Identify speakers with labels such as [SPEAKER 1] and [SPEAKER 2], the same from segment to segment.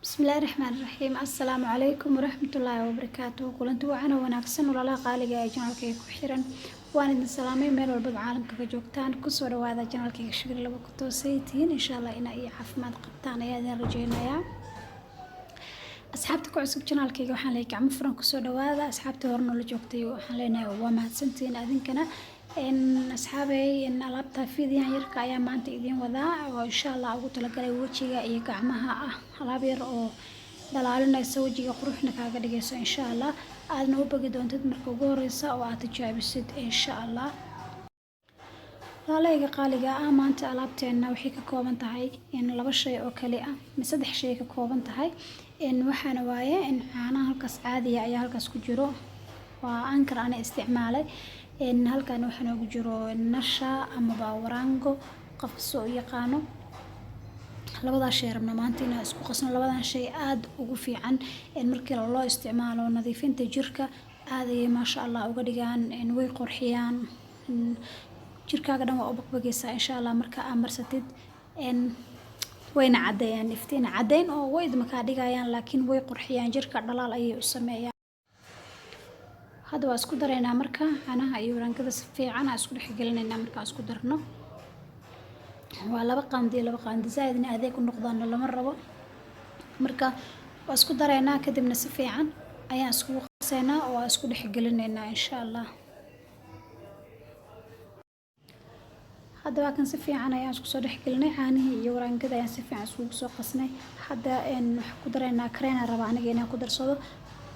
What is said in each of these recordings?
[SPEAKER 1] بسم الله الرحمن الرحيم. السلام عليكم ورحمة الله وبركاته. كلنت وعنا وناكسن ولا قالي جنالكي كحيران وان السلامي ميل والبد عالم كجوجتان كسر وهذا جنالكي شغل لو كنتو سيتين إن شاء الله إن أي عفمات قبطان يا رجينا يا أصحابتك عصب جنالكي وحنا ليك عم فرن كسر وهذا أصحابتي ورنا اللي جوجتي وحنا وما سنتين أذن كنا إن أصحابي إن لابتا في ذي يركا يا ما أنت إذين وذا وإن شاء الله أقول لك لي وجهي يقعمها لابير أو دلالنا يسوي قروحنا كاقديسو إن شاء الله أنا وبقي دونتد مركو غوريسا وأتجايب السد إن شاء الله لا قاليga maanta alaabteena waxay ka kooban tahay in laba shay oo kali ah ma saddex shay ka kooban tahay in waxaana waaye in caanaha halkaas caadiya ayaa halkaas ku jiro waa ankar aan isticmaalay in halkan waxa noogu jiro nasha ama baawarango qof soo yaqaano labada shay rabna maanta inaan isku qasno labadan shay aad ugu fiican in markii loo isticmaalo nadiifinta jirka aad ay ma sha Allah uga dhigaan in way qurxiyaan jirkaaga dhan waa u baqbagaysaa insha Allah marka aad marsatid in wayna cadeeyaan iftiin cadeyn oo way idma dhigayaan laakiin way qurxiyaan jirka dhalaal ayay u sameeyaan hadda waa isku dareynaa marka caanaha iyo warankada si fiican aan isku dhexgelinaynaa marka isku darno waa laba qaandi zaidna adeeg u noqdaan lama rabo marka waa isku dareynaa kadibna si fiican ayaan isku qaseynaa oo isku dhexgelinaynaa insha Allah هذا واكن سفيع أنا يا شو صدق كلنا حاني يوران كذا يا سفيع سوق سوق قصني هذا إن حقدرنا كرينا ربعنا جينا قدر صدق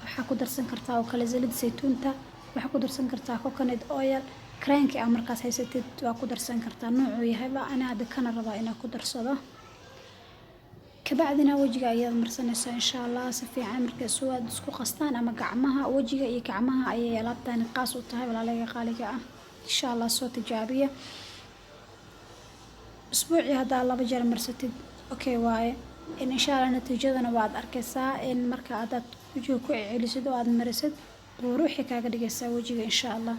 [SPEAKER 1] حقدر سنكرتا وكل زلد زيتون تا وحقدر سنكرتا كوكونيد أويل كرينك أمريكا سيستد وقدر سنكرتا نوعه يهبا أنا هذا كان ربعنا قدر صدق كبعدنا وجهي أيضا مرسنا إن شاء الله سفيع أمريكا سواد سوق قصتان أما قعمها وجهي يقعمها أي لابتان قاس وتهاي ولا لا قالك إن شاء الله صوت إيجابية أسبوعي هذا الله بجر مرستي أوكي واي إن شاء الله نتيجتنا بعد أركسا إن مركا عدد وجهك وعلي سدو عاد مرست وروحي كاقدي جسا وجهي إن شاء الله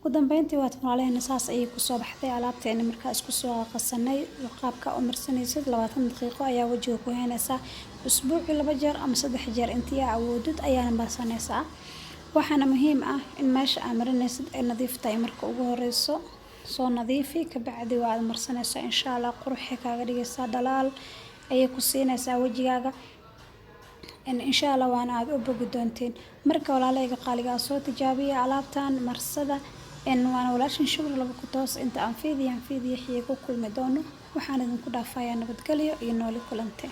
[SPEAKER 1] قدام بينتي واتم عليه نصاص أي كسو بحثي علابتي إن مركا اسكسو قصني وقابك أمرسني سد لواتن دقيقة أيا وجهك وهينسا أسبوعي لبجر أم صدح جر انتيا عودد أيانا باسانيسا وحنا مهم إن ماشي أمرني سد النظيف مركا وغوريسو soo nadiifi ka bacdi waa marsanaysaa insha Allah quruxi kaaga dhigaysaa dalaal ayay ku siinaysaa wajigaaga in insha Allah waana aad u bogi doonteen marka walaalayga qaaliga soo tijaabiya alaabtan marsada in waana walaashin shukr laba ku toos inta aan fiidiyan xiigo kulmi doono waxaan idin ku dhaafayaa nabadgelyo iyo nooli kulante